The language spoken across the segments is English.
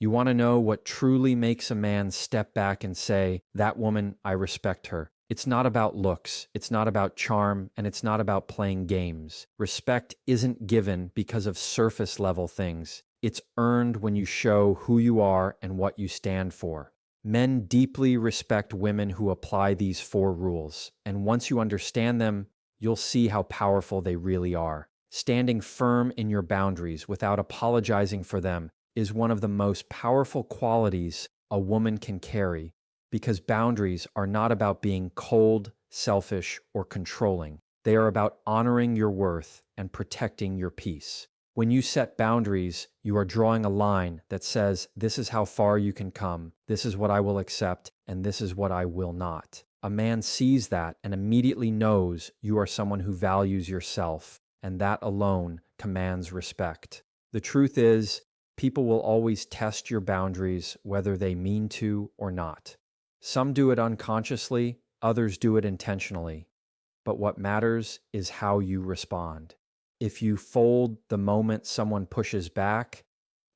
You want to know what truly makes a man step back and say, "That woman, I respect her." It's not about looks, it's not about charm, and it's not about playing games. Respect isn't given because of surface level things. It's earned when you show who you are and what you stand for. Men deeply respect women who apply these 4 rules, and once you understand them, you'll see how powerful they really are. Standing firm in your boundaries without apologizing for them is one of the most powerful qualities a woman can carry, because boundaries are not about being cold, selfish, or controlling. They are about honoring your worth and protecting your peace. When you set boundaries, you are drawing a line that says, this is how far you can come, this is what I will accept, and this is what I will not. A man sees that and immediately knows you are someone who values yourself, and that alone commands respect. The truth is, people will always test your boundaries whether they mean to or not. Some do it unconsciously, others do it intentionally. But what matters is how you respond. If you fold the moment someone pushes back,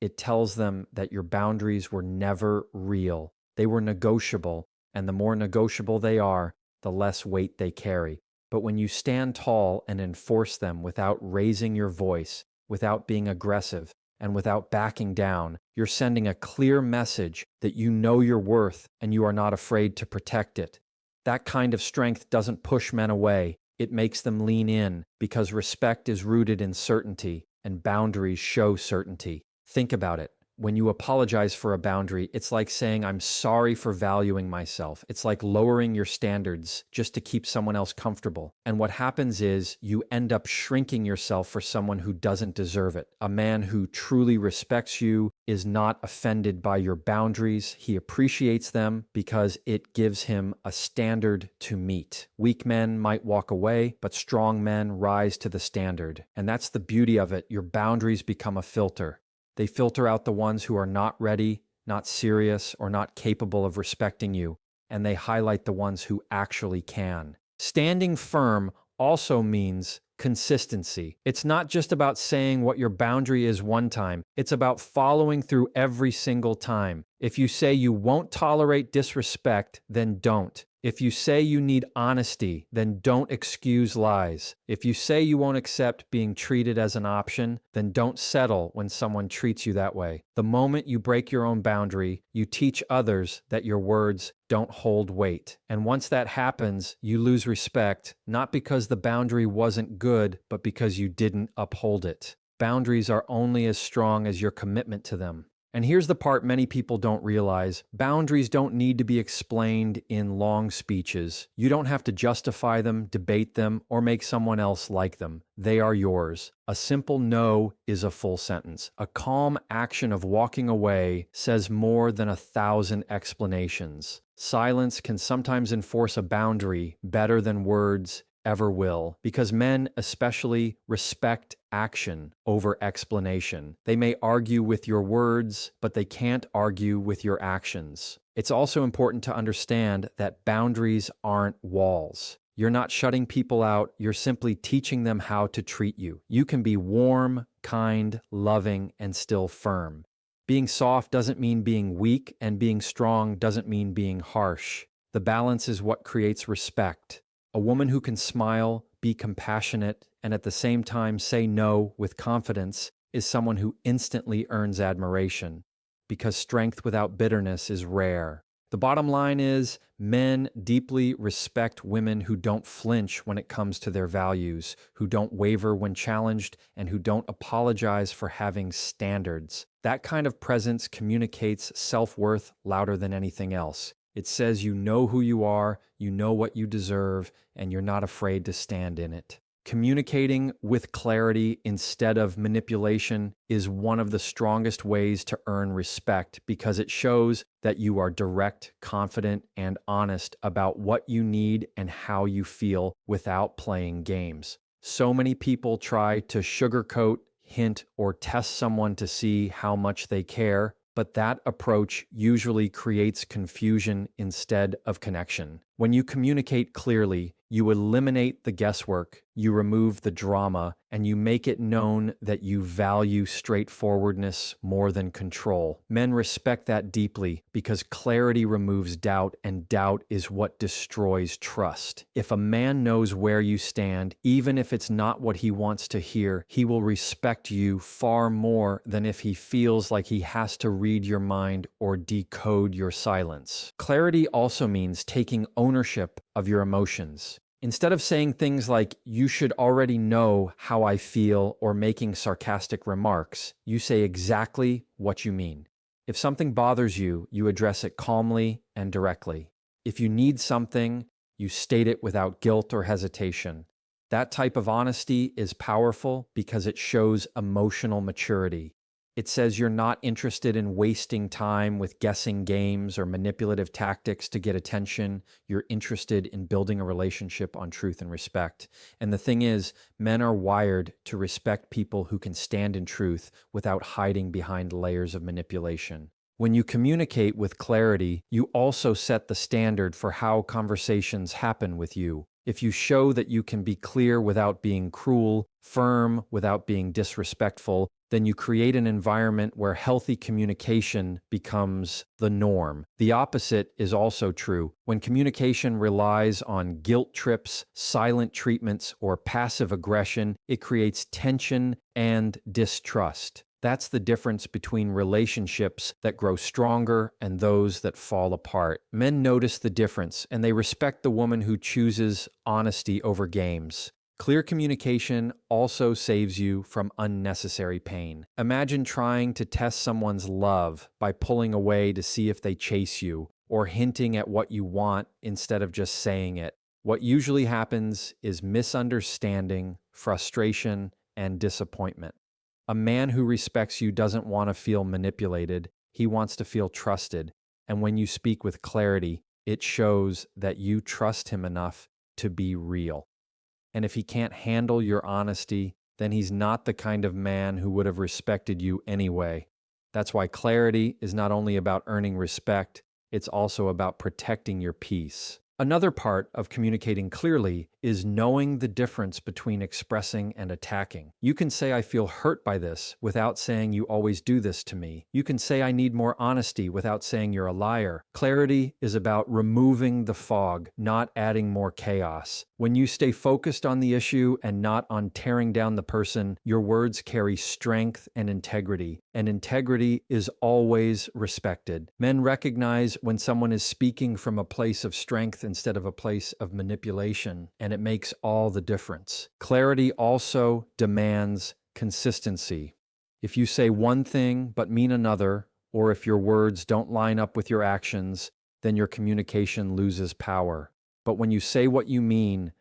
it tells them that your boundaries were never real. They were negotiable, and the more negotiable they are, the less weight they carry. But when you stand tall and enforce them without raising your voice, without being aggressive, and without backing down, you're sending a clear message that you know your worth and you are not afraid to protect it. That kind of strength doesn't push men away. It makes them lean in, because respect is rooted in certainty, and boundaries show certainty. Think about it. When you apologize for a boundary, it's like saying, "I'm sorry for valuing myself." It's like lowering your standards just to keep someone else comfortable. And what happens is you end up shrinking yourself for someone who doesn't deserve it. A man who truly respects you is not offended by your boundaries. He appreciates them because it gives him a standard to meet. Weak men might walk away, but strong men rise to the standard. And that's the beauty of it. Your boundaries become a filter. They filter out the ones who are not ready, not serious, or not capable of respecting you, and they highlight the ones who actually can. Standing firm also means consistency. It's not just about saying what your boundary is one time. It's about following through every single time. If you say you won't tolerate disrespect, then don't. If you say you need honesty, then don't excuse lies. If you say you won't accept being treated as an option, then don't settle when someone treats you that way. The moment you break your own boundary, you teach others that your words don't hold weight. And once that happens, you lose respect, not because the boundary wasn't good, but because you didn't uphold it. Boundaries are only as strong as your commitment to them. And here's the part many people don't realize. Boundaries don't need to be explained in long speeches. You don't have to justify them, debate them, or make someone else like them. They are yours. A simple no is a full sentence. A calm action of walking away says more than 1,000 explanations. Silence can sometimes enforce a boundary better than words ever will, because men especially respect action over explanation. They may argue with your words, but they can't argue with your actions. It's also important to understand that boundaries aren't walls. You're not shutting people out, you're simply teaching them how to treat you. You can be warm, kind, loving, and still firm. Being soft doesn't mean being weak, and being strong doesn't mean being harsh. The balance is what creates respect. A woman who can smile, be compassionate, and at the same time say no with confidence is someone who instantly earns admiration, because strength without bitterness is rare. The bottom line is, men deeply respect women who don't flinch when it comes to their values, who don't waver when challenged, and who don't apologize for having standards. That kind of presence communicates self-worth louder than anything else. It says you know who you are, you know what you deserve, and you're not afraid to stand in it. Communicating with clarity instead of manipulation is one of the strongest ways to earn respect, because it shows that you are direct, confident, and honest about what you need and how you feel without playing games. So many people try to sugarcoat, hint, or test someone to see how much they care, but that approach usually creates confusion instead of connection. When you communicate clearly, you eliminate the guesswork, you remove the drama, and you make it known that you value straightforwardness more than control. Men respect that deeply because clarity removes doubt, and doubt is what destroys trust. If a man knows where you stand, even if it's not what he wants to hear, he will respect you far more than if he feels like he has to read your mind or decode your silence. Clarity also means taking ownership of your emotions. Instead of saying things like, "You should already know how I feel," or making sarcastic remarks, you say exactly what you mean. If something bothers you, you address it calmly and directly. If you need something, you state it without guilt or hesitation. That type of honesty is powerful because it shows emotional maturity. It says you're not interested in wasting time with guessing games or manipulative tactics to get attention. You're interested in building a relationship on truth and respect. And the thing is, men are wired to respect people who can stand in truth without hiding behind layers of manipulation. When you communicate with clarity, you also set the standard for how conversations happen with you. If you show that you can be clear without being cruel, firm without being disrespectful, then you create an environment where healthy communication becomes the norm. The opposite is also true. When communication relies on guilt trips, silent treatments, or passive aggression, it creates tension and distrust. That's the difference between relationships that grow stronger and those that fall apart. Men notice the difference, and they respect the woman who chooses honesty over games. Clear communication also saves you from unnecessary pain. Imagine trying to test someone's love by pulling away to see if they chase you, or hinting at what you want instead of just saying it. What usually happens is misunderstanding, frustration, and disappointment. A man who respects you doesn't want to feel manipulated. He wants to feel trusted. And when you speak with clarity, it shows that you trust him enough to be real. And if he can't handle your honesty, then he's not the kind of man who would have respected you anyway. That's why clarity is not only about earning respect, it's also about protecting your peace. Another part of communicating clearly is knowing the difference between expressing and attacking. You can say, "I feel hurt by this," without saying, "You always do this to me." You can say, "I need more honesty," without saying you're a liar. Clarity is about removing the fog, not adding more chaos. When you stay focused on the issue and not on tearing down the person, your words carry strength and integrity is always respected. Men recognize when someone is speaking from a place of strength instead of a place of manipulation, and it makes all the difference. Clarity also demands consistency. If you say one thing but mean another, or if your words don't line up with your actions, then your communication loses power. But when you say what you mean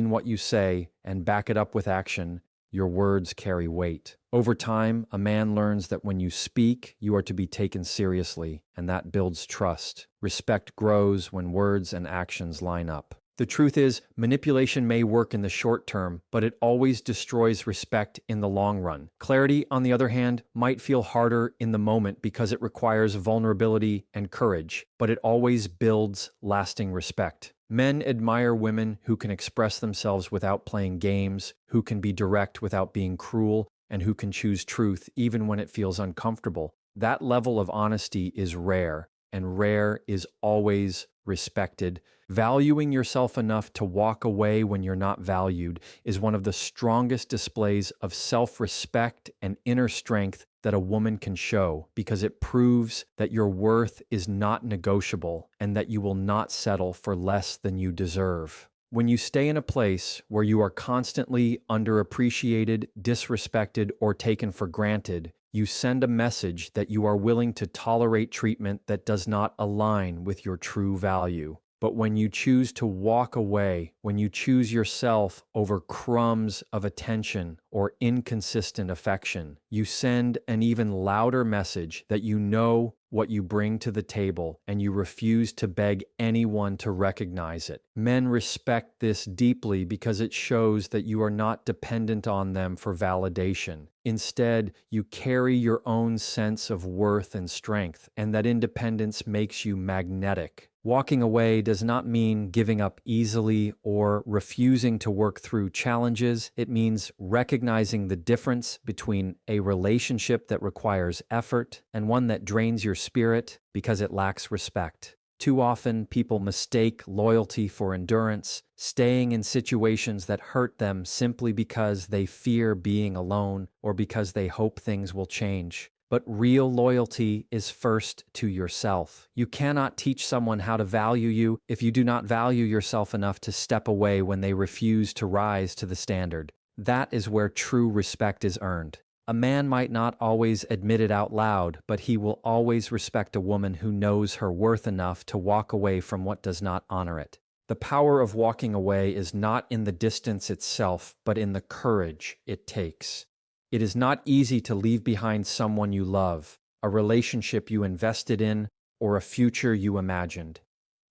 what you say, and back it up with action, your words carry weight. Over time, a man learns that when you speak, you are to be taken seriously, and that builds trust. Respect grows when words and actions line up. The truth is, manipulation may work in the short term, but it always destroys respect in the long run. Clarity, on the other hand, might feel harder in the moment because it requires vulnerability and courage, but it always builds lasting respect. Men admire women who can express themselves without playing games, who can be direct without being cruel, and who can choose truth even when it feels uncomfortable. That level of honesty is rare, and rare is always respected. Valuing yourself enough to walk away when you're not valued is one of the strongest displays of self-respect and inner strength that a woman can show, because it proves that your worth is not negotiable and that you will not settle for less than you deserve. When you stay in a place where you are constantly underappreciated, disrespected, or taken for granted, you send a message that you are willing to tolerate treatment that does not align with your true value. But when you choose to walk away, when you choose yourself over crumbs of attention or inconsistent affection. You send an even louder message that you know what you bring to the table and you refuse to beg anyone to recognize it. Men respect this deeply because it shows that you are not dependent on them for validation. Instead, you carry your own sense of worth and strength, and that independence makes you magnetic. Walking away does not mean giving up easily or refusing to work through challenges. It means recognizing the difference between a relationship that requires effort and one that drains your spirit because it lacks respect. Too often, people mistake loyalty for endurance, staying in situations that hurt them simply because they fear being alone or because they hope things will change. But real loyalty is first to yourself. You cannot teach someone how to value you if you do not value yourself enough to step away when they refuse to rise to the standard. That is where true respect is earned. A man might not always admit it out loud, but he will always respect a woman who knows her worth enough to walk away from what does not honor it. The power of walking away is not in the distance itself, but in the courage it takes. It is not easy to leave behind someone you love, a relationship you invested in, or a future you imagined.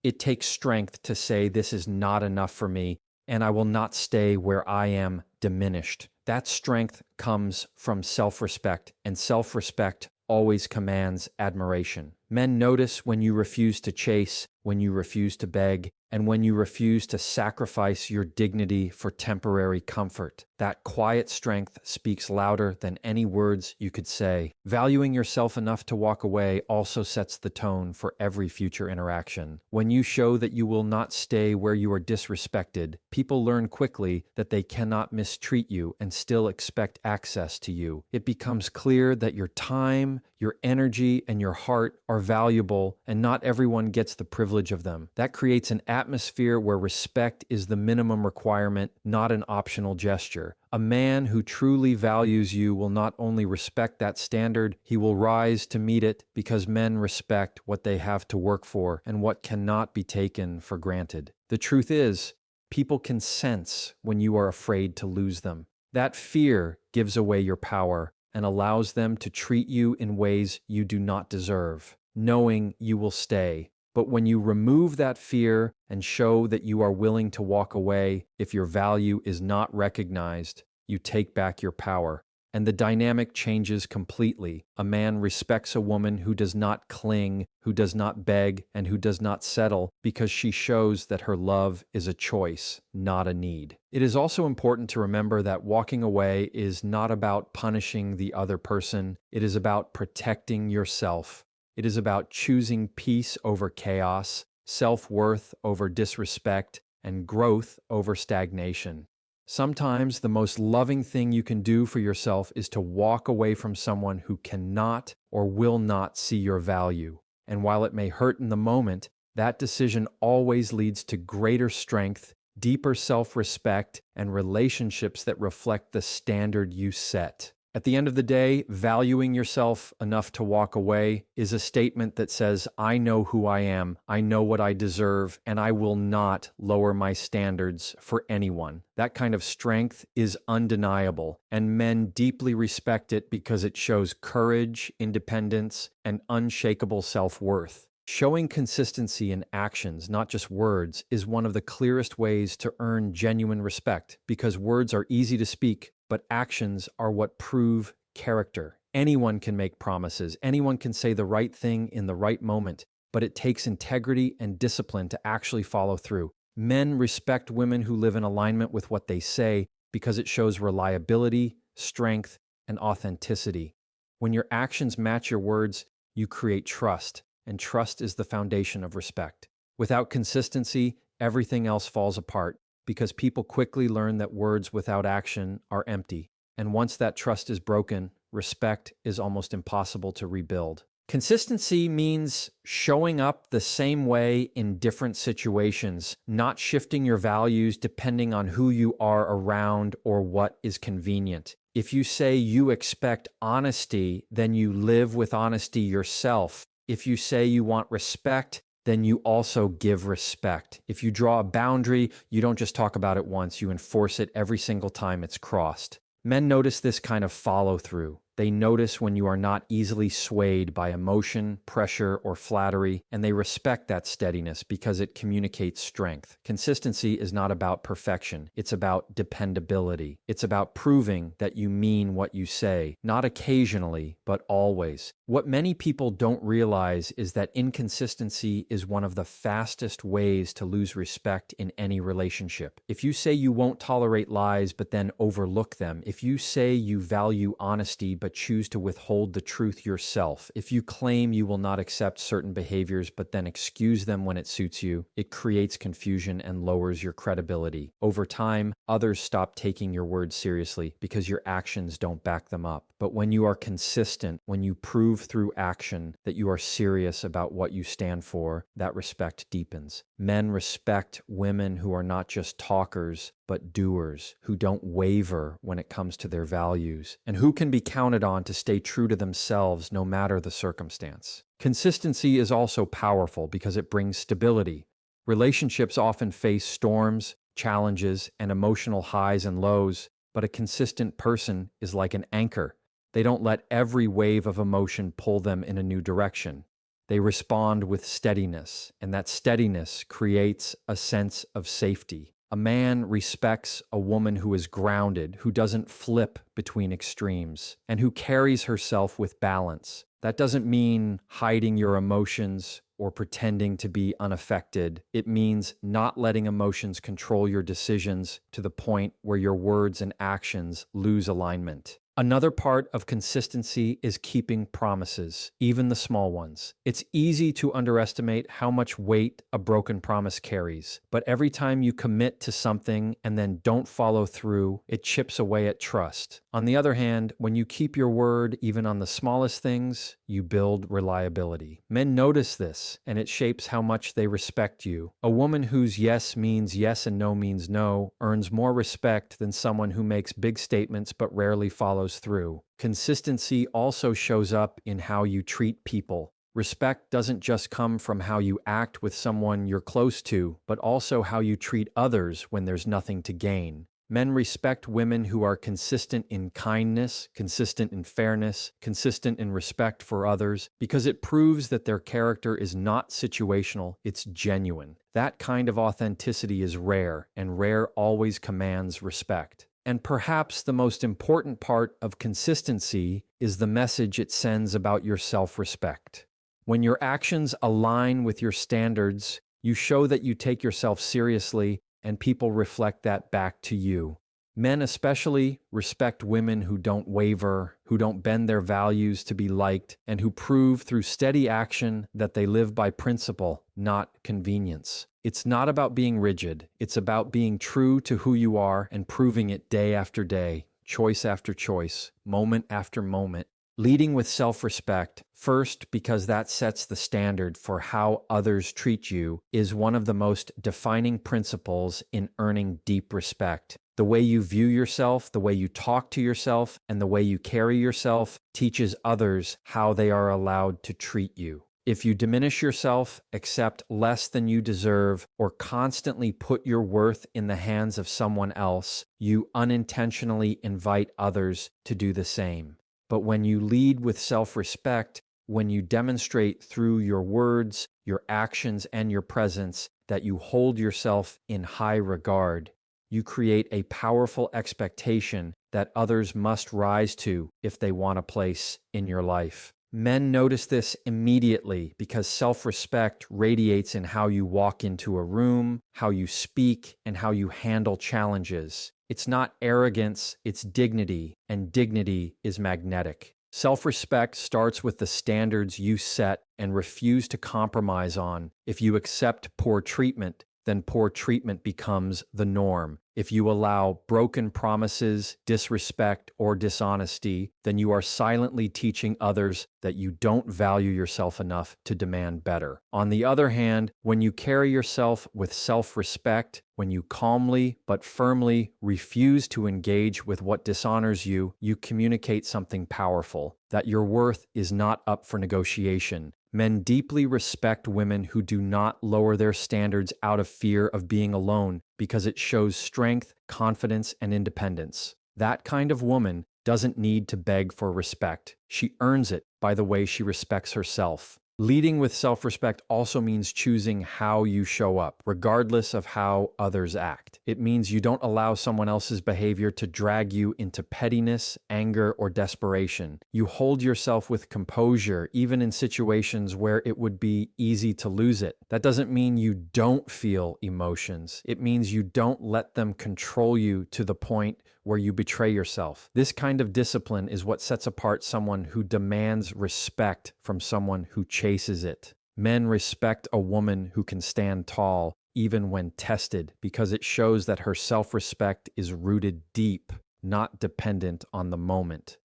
It takes strength to say this is not enough for me, and I will not stay where I am diminished. That strength comes from self-respect, and self-respect always commands admiration. Men notice when you refuse to chase, when you refuse to beg, and when you refuse to sacrifice your dignity for temporary comfort. That quiet strength speaks louder than any words you could say. Valuing yourself enough to walk away also sets the tone for every future interaction. When you show that you will not stay where you are disrespected, people learn quickly that they cannot mistreat you and still expect access to you. It becomes clear that your time, your energy, and your heart are valuable, and not everyone gets the privilege of them. That creates an atmosphere where respect is the minimum requirement, not an optional gesture. A man who truly values you will not only respect that standard, he will rise to meet it because men respect what they have to work for and what cannot be taken for granted. The truth is, people can sense when you are afraid to lose them. That fear gives away your power and allows them to treat you in ways you do not deserve, knowing you will stay. But when you remove that fear and show that you are willing to walk away if your value is not recognized, you take back your power. And the dynamic changes completely. A man respects a woman who does not cling, who does not beg, and who does not settle because she shows that her love is a choice, not a need. It is also important to remember that walking away is not about punishing the other person. It is about protecting yourself. It is about choosing peace over chaos, self-worth over disrespect, and growth over stagnation. Sometimes the most loving thing you can do for yourself is to walk away from someone who cannot or will not see your value. And while it may hurt in the moment, that decision always leads to greater strength, deeper self-respect, and relationships that reflect the standard you set. At the end of the day, valuing yourself enough to walk away is a statement that says, I know who I am, I know what I deserve, and I will not lower my standards for anyone. That kind of strength is undeniable, and men deeply respect it because it shows courage, independence, and unshakable self-worth. Showing consistency in actions, not just words, is one of the clearest ways to earn genuine respect because words are easy to speak, but actions are what prove character. Anyone can make promises. Anyone can say the right thing in the right moment, but it takes integrity and discipline to actually follow through. Men respect women who live in alignment with what they say because it shows reliability, strength, and authenticity. When your actions match your words, you create trust, and trust is the foundation of respect. Without consistency, everything else falls apart, because people quickly learn that words without action are empty. And once that trust is broken, respect is almost impossible to rebuild. Consistency means showing up the same way in different situations, not shifting your values depending on who you are around or what is convenient. If you say you expect honesty, then you live with honesty yourself. If you say you want respect, then you also give respect. If you draw a boundary, you don't just talk about it once, you enforce it every single time it's crossed. Men notice this kind of follow through. They notice when you are not easily swayed by emotion, pressure, or flattery, and they respect that steadiness because it communicates strength. Consistency is not about perfection. It's about dependability. It's about proving that you mean what you say, not occasionally, but always. What many people don't realize is that inconsistency is one of the fastest ways to lose respect in any relationship. If you say you won't tolerate lies but then overlook them, if you say you value honesty but choose to withhold the truth yourself, if you claim you will not accept certain behaviors but then excuse them when it suits you, it creates confusion and lowers your credibility. Over time, others stop taking your words seriously because your actions don't back them up. But when you are consistent, when you prove through action that you are serious about what you stand for, that respect deepens. Men respect women who are not just talkers, but doers, who don't waver when it comes to their values, and who can be counted on to stay true to themselves no matter the circumstance. Consistency is also powerful because it brings stability. Relationships often face storms, challenges, and emotional highs and lows, but a consistent person is like an anchor. They don't let every wave of emotion pull them in a new direction. They respond with steadiness, and that steadiness creates a sense of safety. A man respects a woman who is grounded, who doesn't flip between extremes, and who carries herself with balance. That doesn't mean hiding your emotions or pretending to be unaffected. It means not letting emotions control your decisions to the point where your words and actions lose alignment. Another part of consistency is keeping promises, even the small ones. It's easy to underestimate how much weight a broken promise carries, but every time you commit to something and then don't follow through, it chips away at trust. On the other hand, when you keep your word even on the smallest things, you build reliability. Men notice this, and it shapes how much they respect you. A woman whose yes means yes and no means no earns more respect than someone who makes big statements but rarely follows through. Consistency also shows up in how you treat people. Respect doesn't just come from how you act with someone you're close to, but also how you treat others when there's nothing to gain. Men respect women who are consistent in kindness, consistent in fairness, consistent in respect for others, because it proves that their character is not situational, it's genuine. That kind of authenticity is rare, and rare always commands respect. And perhaps the most important part of consistency is the message it sends about your self-respect. When your actions align with your standards, you show that you take yourself seriously, and people reflect that back to you. Men especially respect women who don't waver, who don't bend their values to be liked, and who prove through steady action that they live by principle, not convenience. It's not about being rigid. It's about being true to who you are and proving it day after day, choice after choice, moment after moment. Leading with self-respect, first because that sets the standard for how others treat you, is one of the most defining principles in earning deep respect. The way you view yourself, the way you talk to yourself, and the way you carry yourself teaches others how they are allowed to treat you. If you diminish yourself, accept less than you deserve, or constantly put your worth in the hands of someone else, you unintentionally invite others to do the same. But when you lead with self-respect, when you demonstrate through your words, your actions, and your presence that you hold yourself in high regard, you create a powerful expectation that others must rise to if they want a place in your life. Men notice this immediately because self-respect radiates in how you walk into a room, how you speak, and how you handle challenges. It's not arrogance, it's dignity, and dignity is magnetic. Self-respect starts with the standards you set and refuse to compromise on. If you accept poor treatment, then poor treatment becomes the norm. If you allow broken promises, disrespect, or dishonesty, then you are silently teaching others that you don't value yourself enough to demand better. On the other hand, when you carry yourself with self-respect, when you calmly but firmly refuse to engage with what dishonors you, you communicate something powerful, that your worth is not up for negotiation. Men deeply respect women who do not lower their standards out of fear of being alone because it shows strength, confidence, and independence. That kind of woman doesn't need to beg for respect. She earns it by the way she respects herself. Leading with self-respect also means choosing how you show up, regardless of how others act. It means you don't allow someone else's behavior to drag you into pettiness, anger, or desperation. You hold yourself with composure, even in situations where it would be easy to lose it. That doesn't mean you don't feel emotions. It means you don't let them control you to the point where you betray yourself. This kind of discipline is what sets apart someone who demands respect from someone who chases it. Men respect a woman who can stand tall even when tested because it shows that her self-respect is rooted deep, not dependent on the moment.